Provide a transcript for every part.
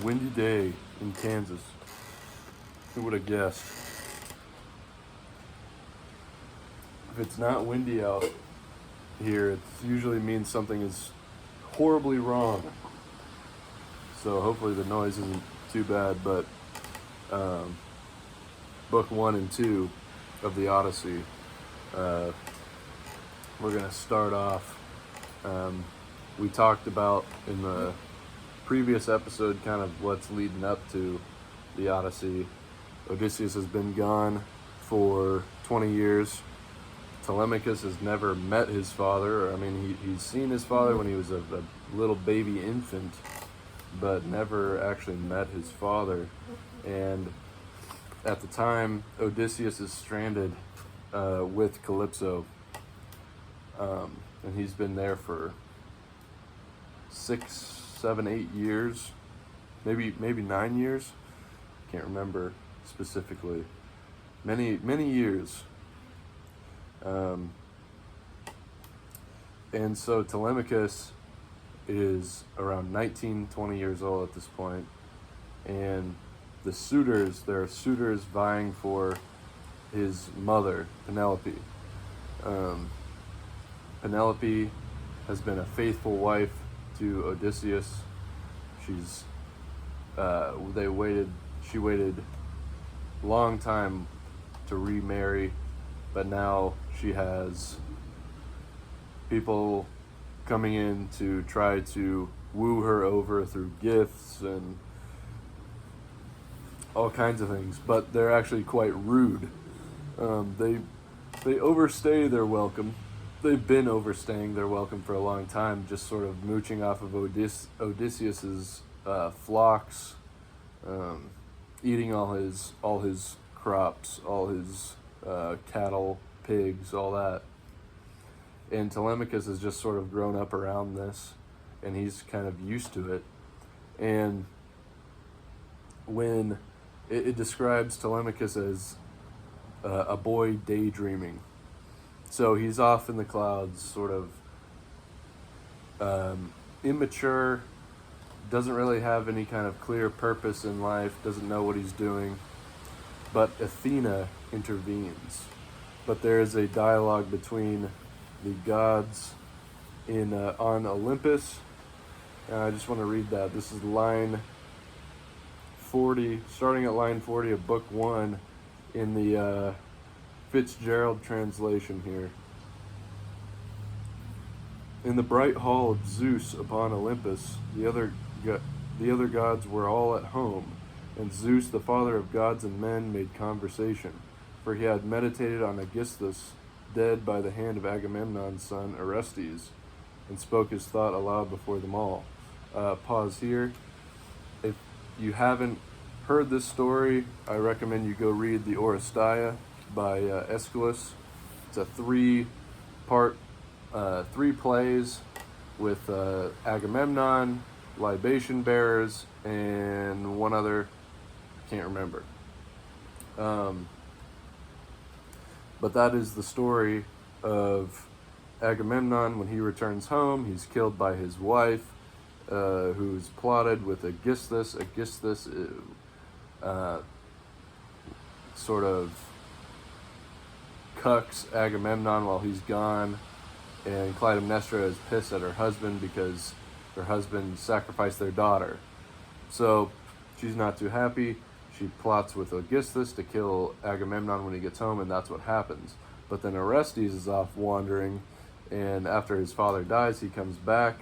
Windy day in Kansas. Who would have guessed? If it's not windy out here, it usually means something is horribly wrong. So hopefully the noise isn't too bad, but book 1 and 2 of the Odyssey, we're going to start off. We talked about in the previous episode kind of what's leading up to the Odyssey. Odysseus has been gone for 20 years. Telemachus has never met his father. I mean, he's seen his father when he was a little baby infant, but never actually met his father. And at the time, Odysseus is stranded with Calypso, and he's been there for 6, 7, 8 years, maybe 9 years. Can't remember specifically. Many years. And so Telemachus is around 19, 20 years old at this point, and the suitors, there are suitors vying for his mother, Penelope. Penelope has been a faithful wife to Odysseus. She waited a long time to remarry, but now she has people coming in to try to woo her over through gifts and all kinds of things, but they're actually quite rude. They overstay their welcome. They've been overstaying their welcome for a long time, just sort of mooching off of Odysseus's flocks, eating all his crops, all his cattle, pigs, all that. And Telemachus has just sort of grown up around this, and he's kind of used to it. And when it describes Telemachus as a boy daydreaming. So he's off in the clouds, sort of immature, doesn't really have any kind of clear purpose in life, doesn't know what he's doing. But Athena intervenes. But there is a dialogue between the gods on Olympus. I just want to read that. This is line 40, starting at line 40 of book 1 in the Fitzgerald translation here. In the bright hall of Zeus upon Olympus, the other gods were all at home, and Zeus, the father of gods and men, made conversation, for he had meditated on Aegisthus, dead by the hand of Agamemnon's son Orestes, and spoke his thought aloud before them all. Pause here. If you haven't heard this story, I recommend you go read the Oresteia by Aeschylus. It's a 3-part, 3 plays with Agamemnon, libation bearers, and one other, can't remember. But that is the story of Agamemnon when he returns home. He's killed by his wife, who's plotted with Aegisthus. Aegisthus sort of cucks Agamemnon while he's gone, and Clytemnestra is pissed at her husband because her husband sacrificed their daughter. So she's not too happy. She plots with Aegisthus to kill Agamemnon when he gets home, and that's what happens. But then Orestes is off wandering, and after his father dies, he comes back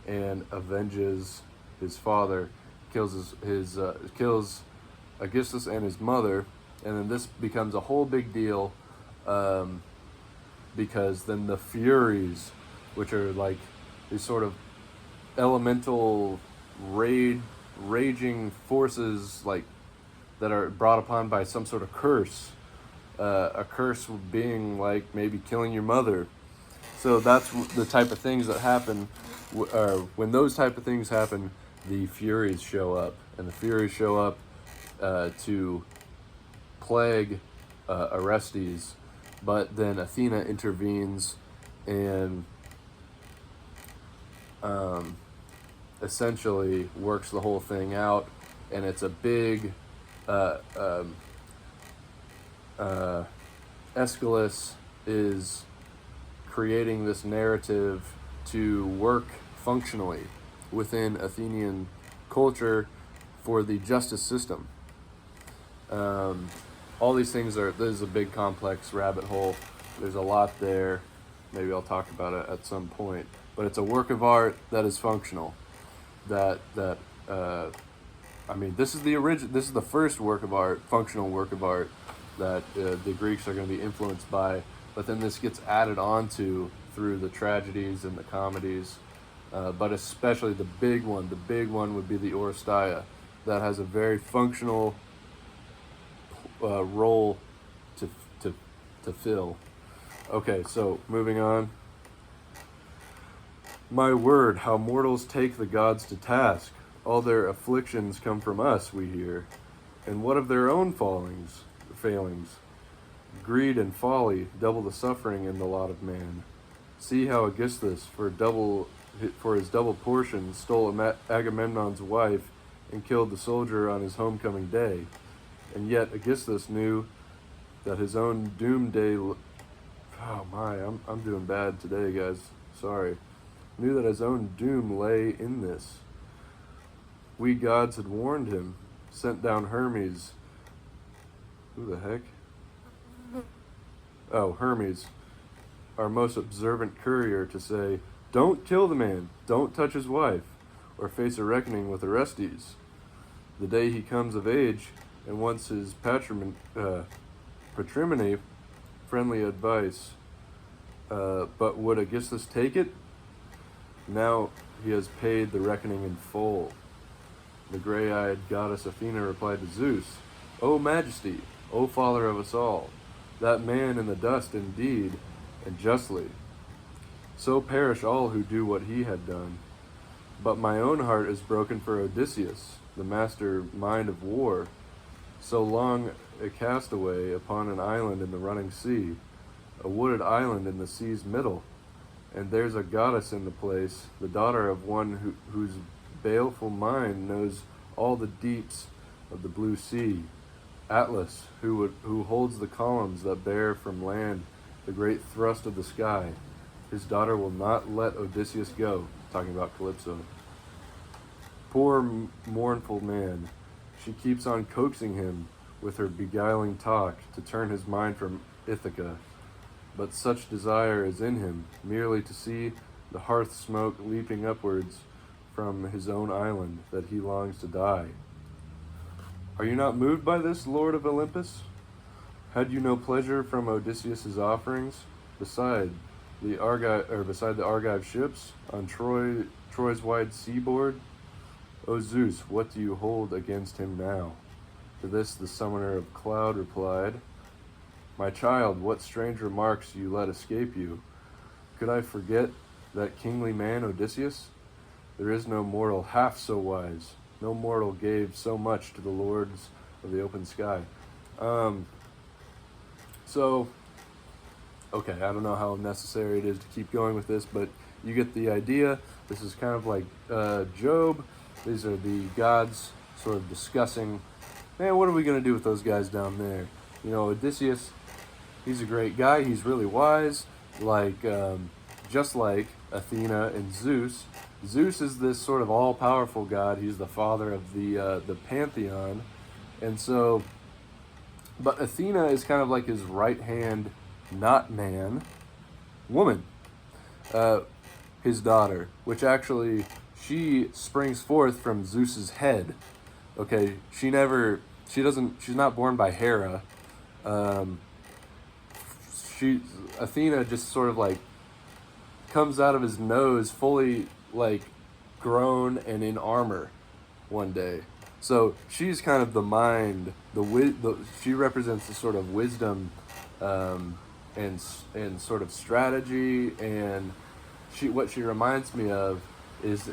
and avenges his father, kills kills Aegisthus and his mother, and then this becomes a whole big deal, because then the Furies, which are like these sort of elemental raging forces, like that are brought upon by some sort of curse, a curse being like maybe killing your mother. So that's the type of things that happen, when those type of things happen, the Furies show up, and the Furies show up to plague Orestes, but then Athena intervenes, and essentially works the whole thing out, and it's a big Aeschylus is creating this narrative to work functionally within Athenian culture for the justice system. All these things this is a big complex rabbit hole. There's a lot there. Maybe I'll talk about it at some point. But it's a work of art that is functional. This is this is the first work of art, functional work of art, that the Greeks are going to be influenced by. But then this gets added onto through the tragedies and the comedies. But especially the big one would be the Oresteia, that has a very functional role to fill. Okay, so moving on. My word, how mortals take the gods to task. All their afflictions come from us, we hear. And what of their own failings? Greed and folly double the suffering in the lot of man. See how Aegisthus, for his double portion, stole Agamemnon's wife and killed the soldier on his homecoming day. And yet Aegisthus knew that his own doom day... Oh my, I'm doing bad today, guys. Sorry. Knew that his own doom lay in this. We gods had warned him, sent down Hermes. Who the heck? Oh, Hermes, our most observant courier, to say, don't kill the man, don't touch his wife, or face a reckoning with Orestes. The day he comes of age and wants his patrimony, friendly advice. But would Aegisthus take it? Now he has paid the reckoning in full. The gray-eyed goddess Athena replied to Zeus, O Majesty, O Father of us all, that man in the dust indeed, and justly. So perish all who do what he had done. But my own heart is broken for Odysseus, the master mind of war, so long a castaway upon an island in the running sea, a wooded island in the sea's middle. And there's a goddess in the place, the daughter of one whose baleful mind knows all the deeps of the blue sea, Atlas, who holds the columns that bear from land the great thrust of the sky. His daughter will not let Odysseus go, talking about Calypso. Poor mournful man, she keeps on coaxing him with her beguiling talk to turn his mind from Ithaca. But such desire is in him, merely to see the hearth smoke leaping upwards from his own island, that he longs to die. Are you not moved by this, Lord of Olympus? Had you no pleasure from Odysseus's offerings, beside the Argive ships on Troy's wide seaboard? O Zeus, what do you hold against him now? To this the summoner of Cloud replied, My child, what strange remarks you let escape you? Could I forget that kingly man Odysseus? There is no mortal half so wise. No mortal gave so much to the lords of the open sky. Okay, I don't know how necessary it is to keep going with this, but you get the idea. This is kind of like Job. These are the gods sort of discussing, man, what are we going to do with those guys down there? You know, Odysseus, he's a great guy. He's really wise, just like Athena and Zeus. Zeus is this sort of all-powerful god. He's the father of the pantheon. And so, but Athena is kind of like his right-hand, not man, woman, his daughter, which actually, she springs forth from Zeus's head. Okay, she's not born by Hera. Athena just sort of like comes out of his nose fully like grown and in armor one day. So she's kind of the mind, she represents the sort of wisdom and sort of strategy, and what she reminds me of is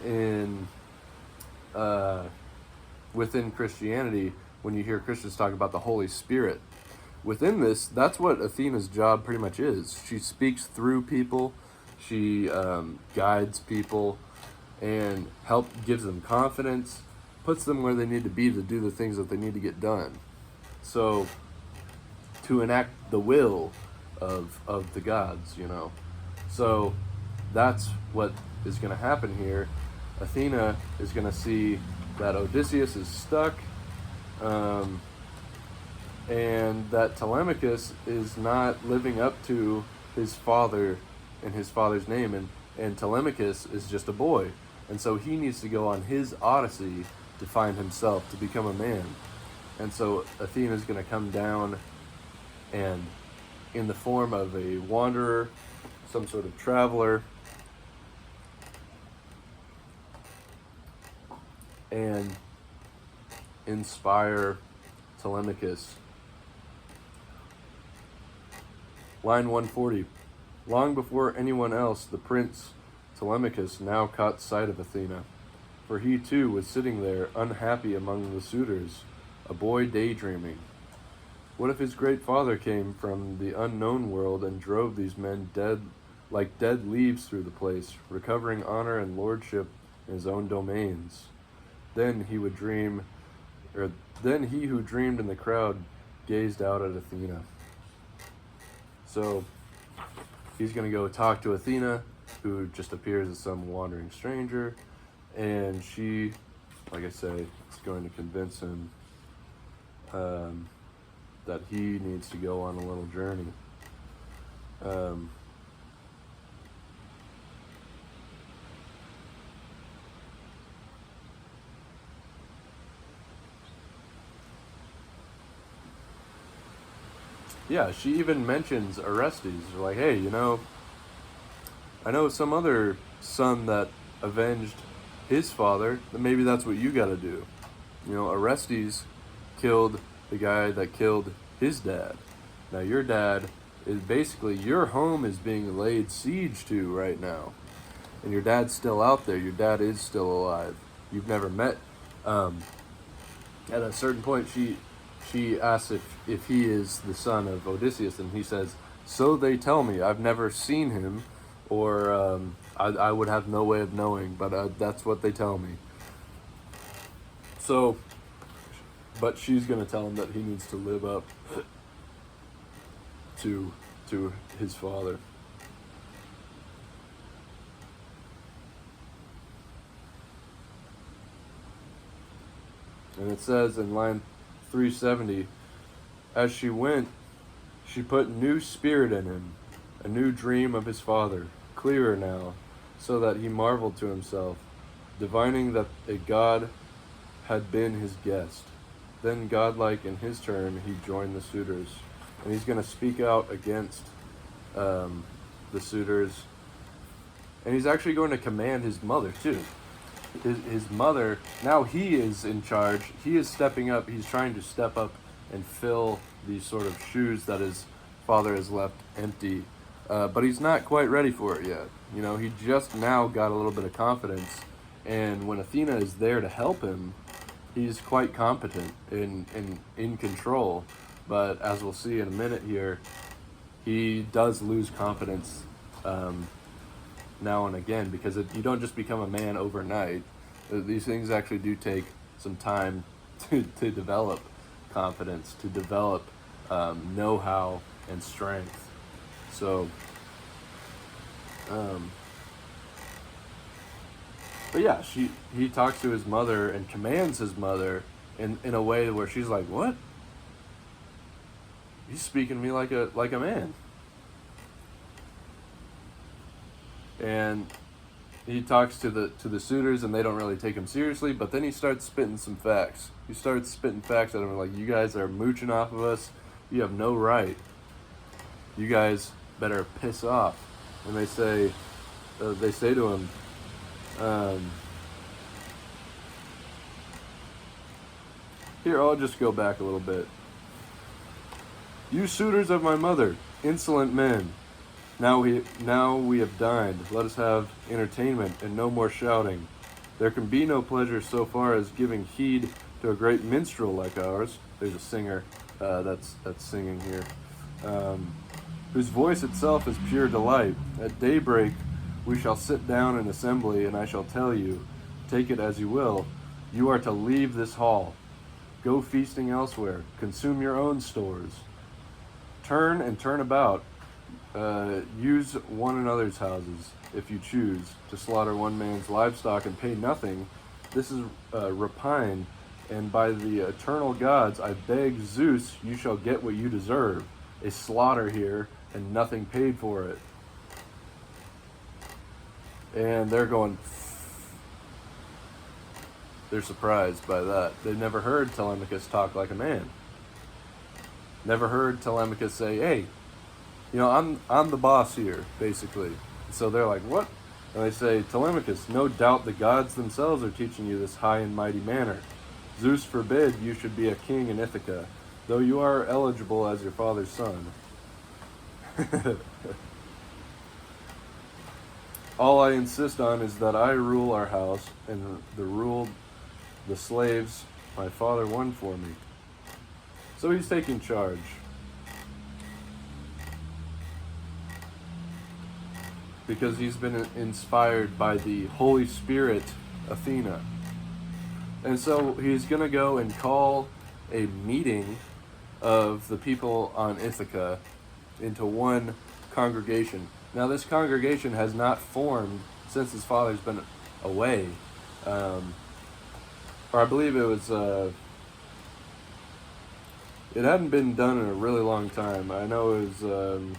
within Christianity, when you hear Christians talk about the Holy Spirit. Within this, that's what Athena's job pretty much is. She speaks through people, she guides people, and gives them confidence, puts them where they need to be to do the things that they need to get done. So to enact the will of the gods, So that's what is going to happen here. Athena is going to see that Odysseus is stuck, and that Telemachus is not living up to his father and his father's name, and Telemachus is just a boy. And so he needs to go on his Odyssey to find himself, to become a man. And so Athena is going to come down, and in the form of a wanderer, some sort of traveler, and inspire Telemachus. Line 140. Long before anyone else, the prince Telemachus now caught sight of Athena, for he too was sitting there, unhappy among the suitors, a boy daydreaming. What if his great father came from the unknown world and drove these men dead, like dead leaves through the place, recovering honor and lordship in his own domains? Then he who dreamed in the crowd gazed out at Athena. So he's going to go talk to Athena, who just appears as some wandering stranger, and she, like I say, is going to convince him that he needs to go on a little journey. Yeah, she even mentions Orestes. Like, hey, I know some other son that avenged his father, then maybe that's what you gotta do. Orestes killed the guy that killed his dad. Now your dad is basically, your home is being laid siege to right now. And your dad's still out there. Your dad is still alive. You've never met. At a certain point, she asks if he is the son of Odysseus, and he says, so they tell me. I've never seen him, or I would have no way of knowing, but that's what they tell me. So, but she's going to tell him that he needs to live up to his father. And it says in line 370, as she went, she put new spirit in him, a new dream of his father, clearer now, so that he marveled to himself, divining that a god had been his guest. Then, godlike in his turn, he joined the suitors. And he's going to speak out against the suitors. And he's actually going to command his mother, too. His mother, now he is in charge. He is stepping up. He's trying to step up and fill these sort of shoes that his father has left empty. But he's not quite ready for it yet. He just now got a little bit of confidence. And when Athena is there to help him, he's quite competent in control. But as we'll see in a minute here, he does lose confidence now and again, because you don't just become a man overnight. These things actually do take some time to develop confidence, to develop know-how and strength. So, but yeah, he talks to his mother and commands his mother in a way where she's like, what? He's speaking to me like a man. And he talks to the suitors, and they don't really take him seriously, but then he starts spitting some facts. He starts spitting facts at them like, you guys are mooching off of us. You have no right. You guys better piss off. And they say to him, here, I'll just go back a little bit. You suitors of my mother, insolent men, now we have dined. Let us have entertainment and no more shouting. There can be no pleasure so far as giving heed to a great minstrel like ours. There's a singer that's singing here, whose voice itself is pure delight. At daybreak We shall sit down in assembly, and I shall tell you, take it as you will, you are to leave this hall. Go feasting elsewhere. Consume your own stores. Turn and turn about. Use one another's houses, if you choose, to slaughter one man's livestock and pay nothing. This is rapine, and by the eternal gods, I beg Zeus, you shall get what you deserve. A slaughter here, and nothing paid for it. And they're going... They're surprised by that. They've never heard Telemachus talk like a man. Never heard Telemachus say, hey, I'm the boss here, basically. So they're like, what? And they say, Telemachus, no doubt the gods themselves are teaching you this high and mighty manner. Zeus forbid you should be a king in Ithaca, though you are eligible as your father's son. All I insist on is that I rule our house, and the slaves my father won for me. So he's taking charge. Because he's been inspired by the Holy Spirit, Athena. And so he's going to go and call a meeting of the people on Ithaca into one congregation. Now, this congregation has not formed since his father's been away. Or I believe it was... it hadn't been done in a really long time. I know it was...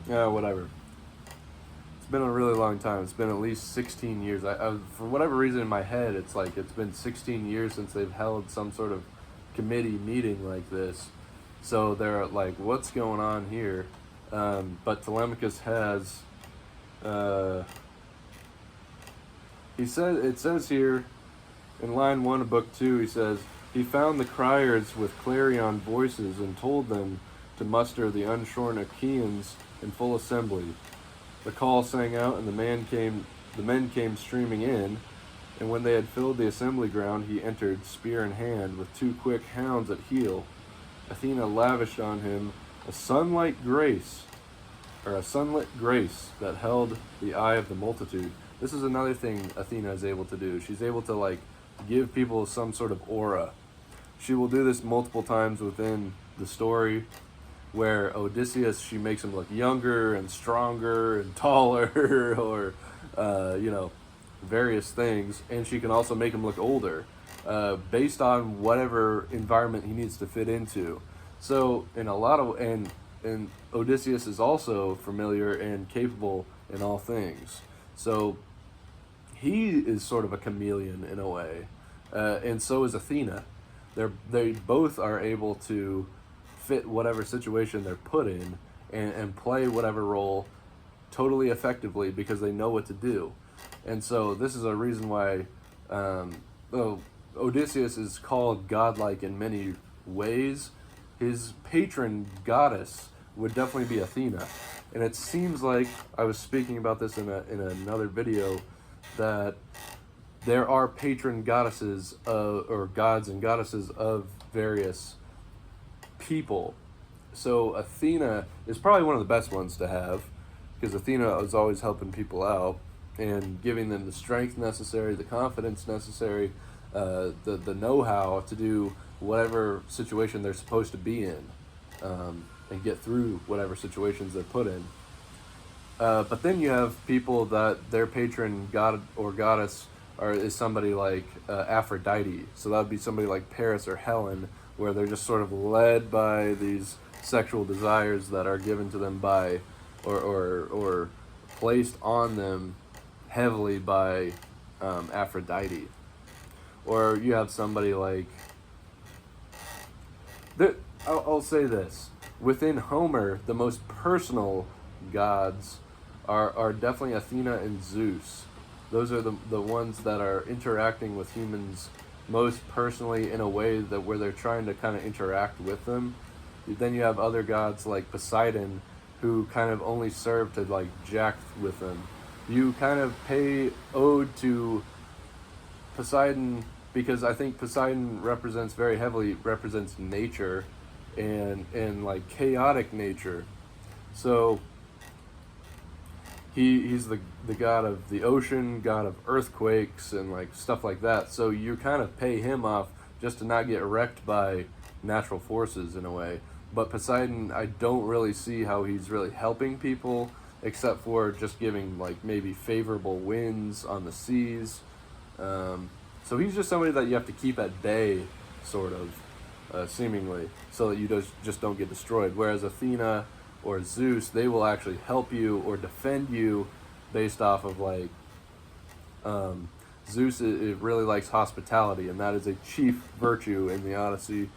whatever. It's been a really long time. It's been at least 16 years. I for whatever reason in my head, it's like it's been 16 years since they've held some sort of committee meeting like this. So they're like, what's going on here? But Telemachus has... it says here in line 1 of book 2, he says, he found the criers with clarion voices and told them to muster the unshorn Achaeans in full assembly. The call sang out, and the men came streaming in, and when they had filled the assembly ground, he entered, spear in hand, with 2 quick hounds at heel. Athena lavished on him a sunlit grace that held the eye of the multitude. This is another thing Athena is able to do. She's able to give people some sort of aura. She will do this multiple times within the story, where Odysseus, she makes him look younger and stronger and taller, or, various things. And she can also make him look older, based on whatever environment he needs to fit into. So, and Odysseus is also familiar and capable in all things. So, he is sort of a chameleon in a way. And so is Athena. They both are able to fit whatever situation they're put in and play whatever role totally effectively because they know what to do. And so this is a reason why Odysseus is called godlike in many ways. His patron goddess would definitely be Athena. And it seems like, I was speaking about this in another video, that there are patron goddesses or gods and goddesses of various people. So Athena is probably one of the best ones to have, because Athena is always helping people out and giving them the strength necessary, the confidence necessary, the know-how to do whatever situation they're supposed to be in, and get through whatever situations they're put in. But then you have people that their patron god or goddess is somebody like Aphrodite. So that would be somebody like Paris or Helen, where they're just sort of led by these sexual desires that are given to them by, or placed on them heavily by Aphrodite. Or you have somebody like... I'll say this. Within Homer, the most personal gods are definitely Athena and Zeus. Those are the ones that are interacting with humans most personally in a way that where they're trying to kind of interact with them. Then you have other gods like Poseidon, who kind of only serve to jack with them. You kind of pay ode to Poseidon because I think Poseidon represents nature, and like chaotic nature. So he's the god of the ocean, god of earthquakes and like stuff like that. So you kind of pay him off just to not get wrecked by natural forces in a way. But Poseidon, I don't really see how he's really helping people, except for just giving like maybe favorable winds on the seas. So he's just somebody that you have to keep at bay, sort of, seemingly, so that you just don't get destroyed. Whereas Athena or Zeus, they will actually help you or defend you based off of like, Zeus, it really likes hospitality, and that is a chief virtue in the Odyssey.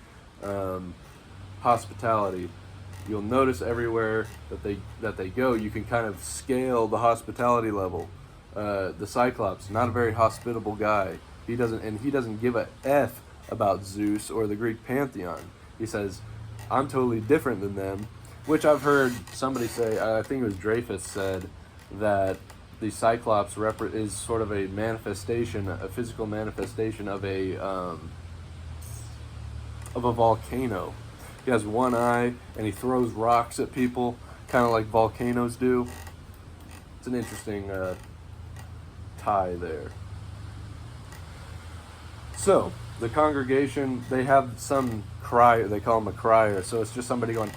Hospitality. You'll notice everywhere that they go, you can kind of scale the hospitality level. The Cyclops, not a very hospitable guy. He doesn't give a f about Zeus or the Greek pantheon. He says, "I'm totally different than them," which I've heard somebody say. I think it was Dreyfus said that the Cyclops is sort of a manifestation, a physical manifestation of a volcano. He has one eye, and he throws rocks at people, kind of like volcanoes do. It's an interesting tie there. So, the congregation, they have some crier, they call him a crier, so it's just somebody going,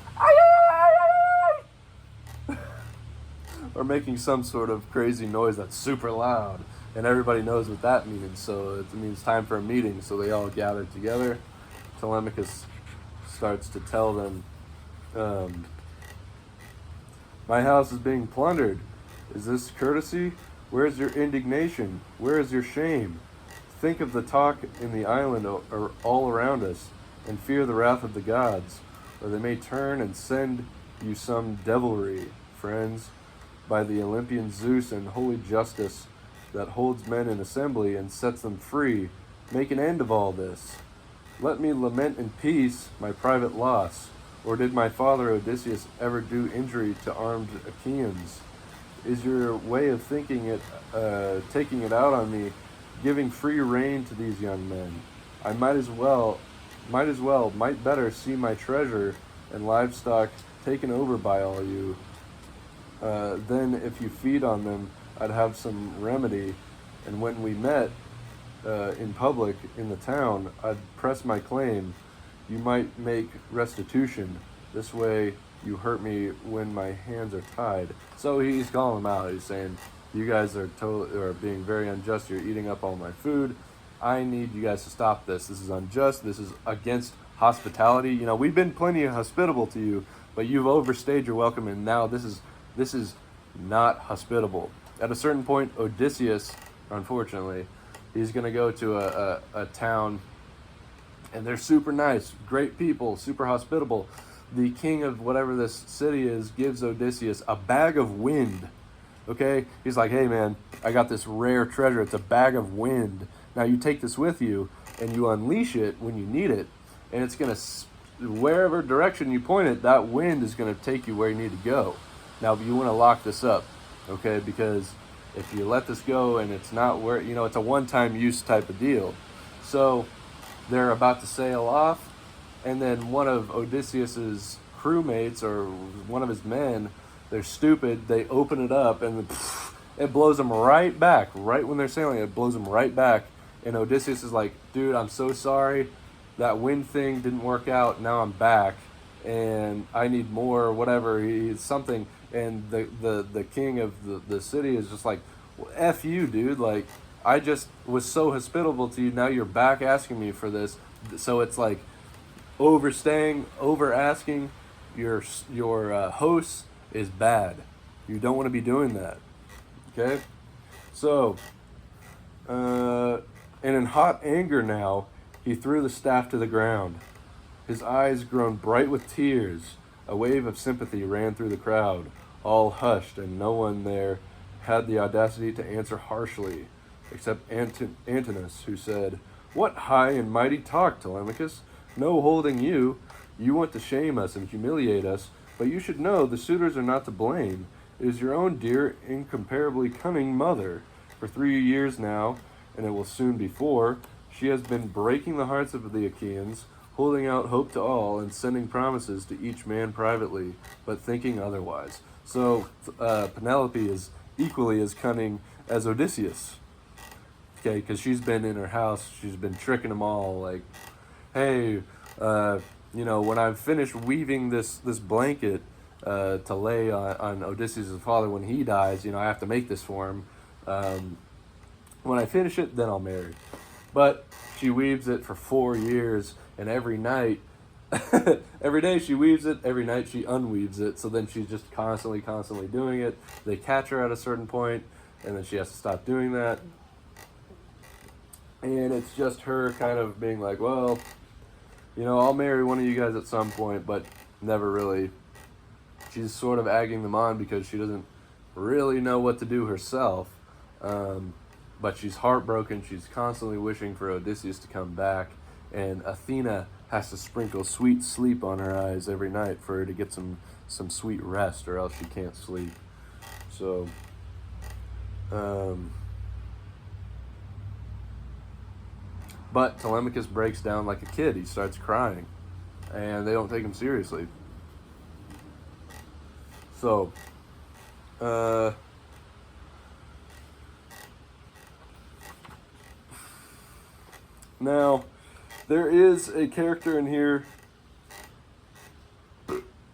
or making some sort of crazy noise that's super loud, and everybody knows what that means, so it means time for a meeting, so they all gather together. Telemachus starts to tell them, "My house is being plundered. Is this courtesy? Where is your indignation? Where is your shame? Think of the talk in the island or all around us, and fear the wrath of the gods, or they may turn and send you some devilry, friends, by the Olympian Zeus and holy justice that holds men in assembly and sets them free. Make an end of all this. Let me lament in peace my private loss. Or did my father Odysseus ever do injury to armed Achaeans? Is your way of thinking it, taking it out on me, giving free rein to these young men? I might better see my treasure and livestock taken over by all you. Then if you feed on them, I'd have some remedy, and when we met in public in the town, I'd press my claim. You might make restitution. This way you hurt me when my hands are tied." So he's calling them out. He's saying, "You guys are being very unjust. You're eating up all my food. I need you guys to stop this. This is unjust. This is against hospitality. You know, we've been plenty hospitable to you, but you've overstayed your welcome, and now this is not hospitable." At a certain point, Odysseus, unfortunately, he's going to go to a town, and they're super nice, great people, super hospitable. The king of whatever this city is gives Odysseus a bag of wind. Okay? He's like, "Hey man, I got this rare treasure. It's a bag of wind. Now you take this with you, and you unleash it when you need it, and it's going to, wherever direction you point it, that wind is going to take you where you need to go. Now you want to lock this up, okay? Because if you let this go and it's not where, it's a one-time use type of deal." So they're about to sail off, and then one of Odysseus's crewmates or one of his men, they're stupid, they open it up, and it blows them right back. Right when they're sailing, it blows them right back. And Odysseus is like, "Dude, I'm so sorry. That wind thing didn't work out. Now I'm back, and I need more," whatever. He's something. And the king of the city is just like, "Well, F you, dude. Like, I just was so hospitable to you. Now you're back asking me for this." So it's like overstaying, over asking your host is bad. You don't want to be doing that. Okay? So, and in hot anger now, he threw the staff to the ground. His eyes grown bright with tears. A wave of sympathy ran through the crowd. All hushed, and no one there had the audacity to answer harshly, except Antinous, who said, "What high and mighty talk, Telemachus? No holding you. You want to shame us and humiliate us, but you should know the suitors are not to blame. It is your own dear, incomparably cunning mother. For 3 years now, and it will soon be 4, She has been breaking the hearts of the Achaeans, holding out hope to all, and sending promises to each man privately, but thinking otherwise. So Penelope is equally as cunning as Odysseus. Okay, because she's been in her house, she's been tricking them all. Like, hey, when I've finished weaving this blanket to lay on Odysseus' father when he dies, I have to make this for him. When I finish it, then I'll marry. But she weaves it for 4 years, and every night, every day she weaves it, every night she unweaves it, so then she's just constantly doing it. They catch her at a certain point, and then she has to stop doing that. And it's just her kind of being like, well, I'll marry one of you guys at some point, but never really. She's sort of egging them on because she doesn't really know what to do herself. But she's heartbroken. She's constantly wishing for Odysseus to come back. And Athena has to sprinkle sweet sleep on her eyes every night for her to get some sweet rest, or else she can't sleep. So, but Telemachus breaks down like a kid. He starts crying, and they don't take him seriously. So, now, there is a character in here,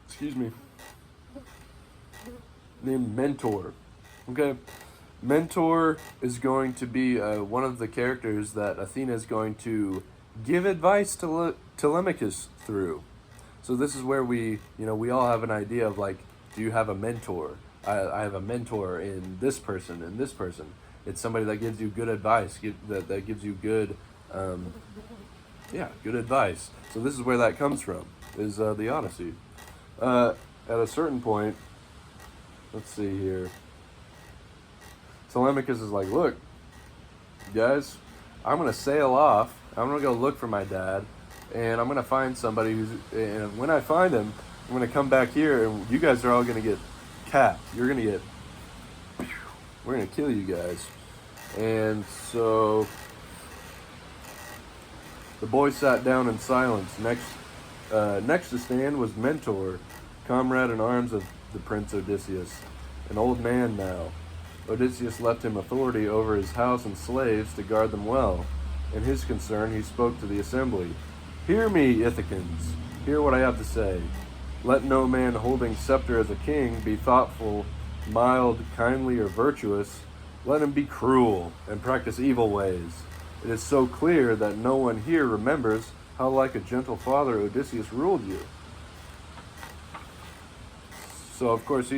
excuse me, named Mentor. Okay? Mentor is going to be one of the characters that Athena is going to give advice to Telemachus through. So this is where we all have an idea of, like, do you have a mentor? I have a mentor in this person and this person. It's somebody that gives you good advice, that gives you good good advice. So this is where that comes from, is the Odyssey. At a certain point, let's see here, Telemachus is like, look, guys, I'm going to sail off. I'm going to go look for my dad, and I'm going to find somebody and when I find him, I'm going to come back here, and you guys are all going to get capped. We're going to kill you guys. And so the boys sat down in silence. Next to stand was Mentor, comrade in arms of the Prince Odysseus, an old man now. Odysseus left him authority over his house and slaves to guard them well. In his concern, he spoke to the assembly. Hear me, Ithacans. Hear what I have to say. Let no man holding scepter as a king be thoughtful, mild, kindly, or virtuous. Let him be cruel and practice evil ways. It is so clear that no one here remembers how like a gentle father Odysseus ruled you. So, of course,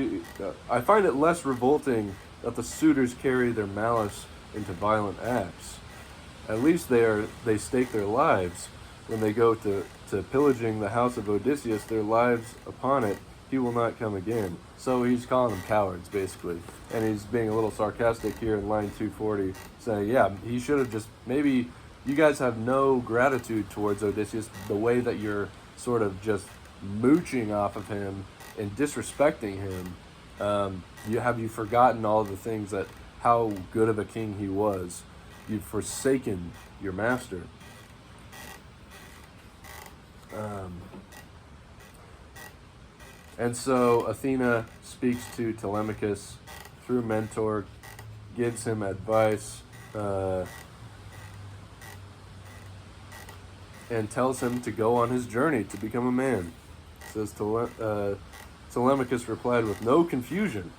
I find it less revolting that the suitors carry their malice into violent acts. At least they stake their lives when they go to pillaging the house of Odysseus, their lives upon it. He will not come again. So he's calling them cowards, basically. And he's being a little sarcastic here in line 240, saying, yeah, he should have just, maybe you guys have no gratitude towards Odysseus, the way that you're sort of just mooching off of him and disrespecting him. Have you forgotten all the things that, how good of a king he was? You've forsaken your master. And so Athena speaks to Telemachus through Mentor, gives him advice, and tells him to go on his journey to become a man. Says Telemachus replied with no confusion,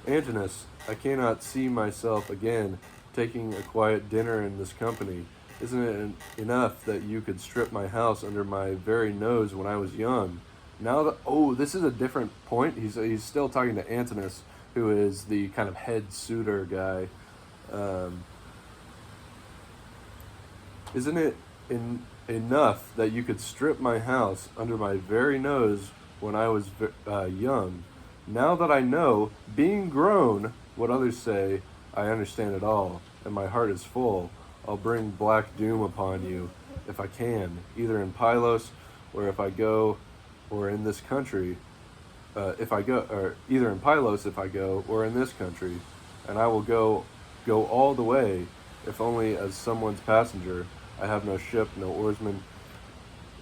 Antinous, I cannot see myself again taking a quiet dinner in this company. Isn't it enough that you could strip my house under my very nose when I was young? Now that, this is a different point. He's still talking to Antinous, who is the kind of head suitor guy. Isn't it enough that you could strip my house under my very nose when I was young? Now that I know, being grown, what others say, I understand it all, and my heart is full. I'll bring black doom upon you, if I can, either in Pylos, or if I go, or in this country, either in Pylos if I go, or in this country, and I will go all the way, if only as someone's passenger. I have no ship, no oarsman,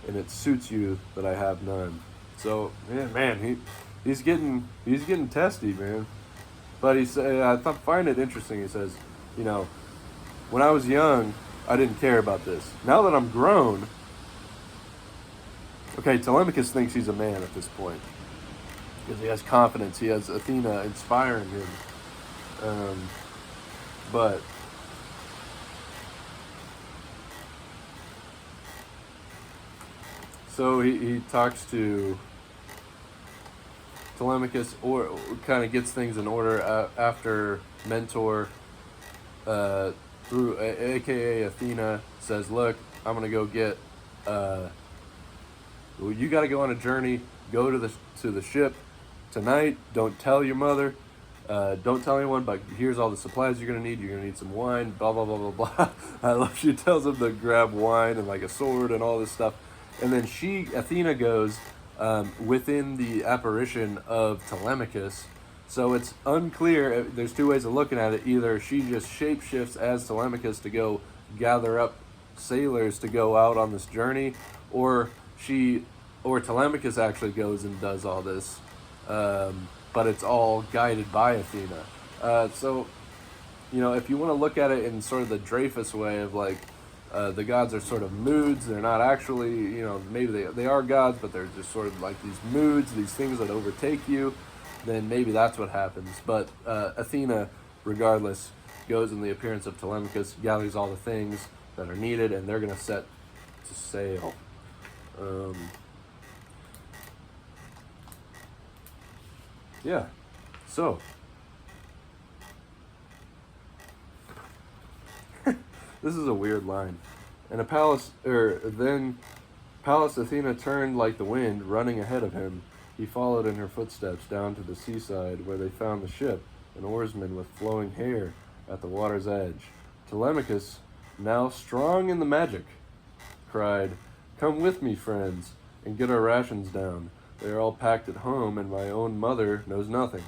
and it suits you that I have none. So, yeah, man, he's getting testy, man. But he said, find it interesting. He says, you know, when I was young, I didn't care about this. Now that I'm grown, okay, Telemachus thinks he's a man at this point because he has confidence. He has Athena inspiring him. But so he talks to Telemachus, or kind of gets things in order after Mentor, through aka Athena, says, "Look, I'm gonna go get. You got to go on a journey. Go to the ship tonight. Don't tell your mother. Don't tell anyone. But here's all the supplies you're gonna need. You're gonna need some wine. Blah blah blah blah blah." I love. She tells him to grab wine and like a sword and all this stuff, and then Athena goes. Within the apparition of Telemachus. So it's unclear. There's two ways of looking at it. Either she just shapeshifts as Telemachus to go gather up sailors to go out on this journey, or Telemachus actually goes and does all this. But it's all guided by Athena. So, if you want to look at it in sort of the Dreyfus way of like, the gods are sort of moods. They're not actually, maybe they are gods, but they're just sort of like these moods, these things that overtake you. Then maybe that's what happens. But Athena, regardless, goes in the appearance of Telemachus, gathers all the things that are needed, and they're going to set to sail. Yeah. So. This is a weird line. And then Pallas Athena turned like the wind, running ahead of him. He followed in her footsteps down to the seaside, where they found the ship, an oarsman with flowing hair at the water's edge. Telemachus, now strong in the magic, cried, "Come with me, friends, and get our rations down. They are all packed at home, and my own mother knows nothing."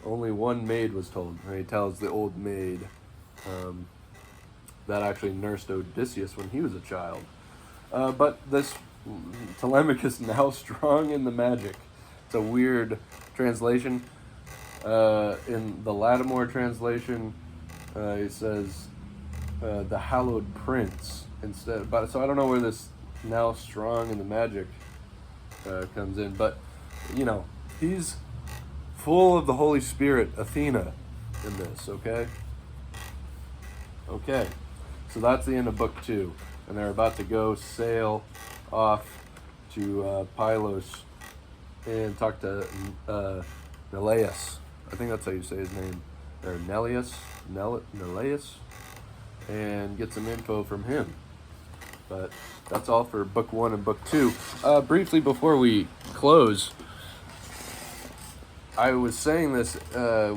Only one maid was told, and he tells the old maid, that actually nursed Odysseus when he was a child. But this Telemachus, now strong in the magic. It's a weird translation. In the Lattimore translation, it says the hallowed prince instead. But so I don't know where this now strong in the magic comes in. But, he's full of the Holy Spirit, Athena, in this, okay? Okay. So that's the end of book 2, and they're about to go sail off to Pylos and talk to Neleus. I think that's how you say his name. Or Neleus, and get some info from him. But that's all for book 1 and book 2. Briefly before we close, I was saying this,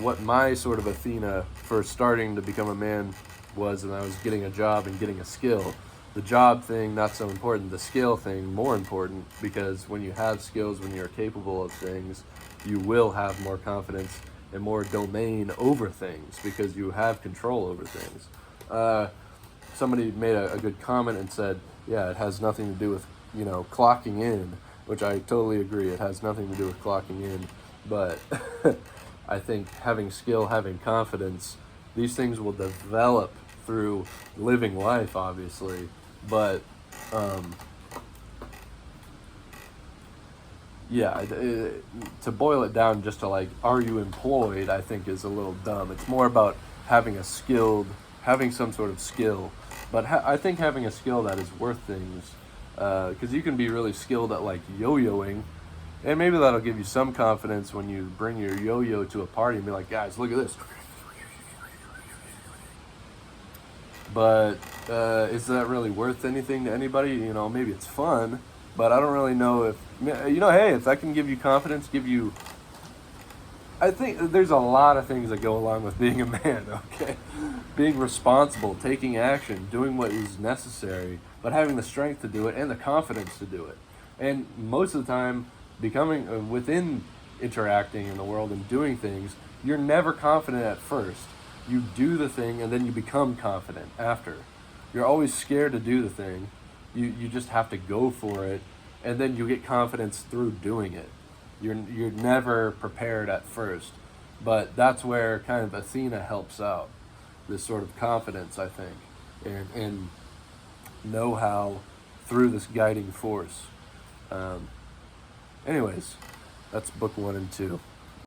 what my sort of Athena for starting to become a man was, and I was getting a job and getting a skill. The job thing, not so important. The skill thing, more important, because when you have skills, when you're capable of things, you will have more confidence and more domain over things because you have control over things. Somebody made a good comment and said, yeah, it has nothing to do with, clocking in, which I totally agree. It has nothing to do with clocking in, but I think having skill, having confidence, these things will develop through living life, obviously, but to boil it down just to like, are you employed, I think is a little dumb. It's more about having some sort of skill, but I think having a skill that is worth things, because you can be really skilled at like yo-yoing, and maybe that'll give you some confidence when you bring your yo-yo to a party and be like, guys, look at this. But is that really worth anything to anybody? Maybe it's fun, but I don't really know if, hey, if that can give you confidence, I think there's a lot of things that go along with being a man, okay? Being responsible, taking action, doing what is necessary, but having the strength to do it and the confidence to do it. And most of the time, becoming, within interacting in the world and doing things, you're never confident at first. You do the thing and then you become confident after. You're always scared to do the thing. You just have to go for it, and then you get confidence through doing it. You're never prepared at first, but that's where kind of Athena helps out. This sort of confidence, I think, and know-how through this guiding force. Um, Anyways, that's book 1 and 2.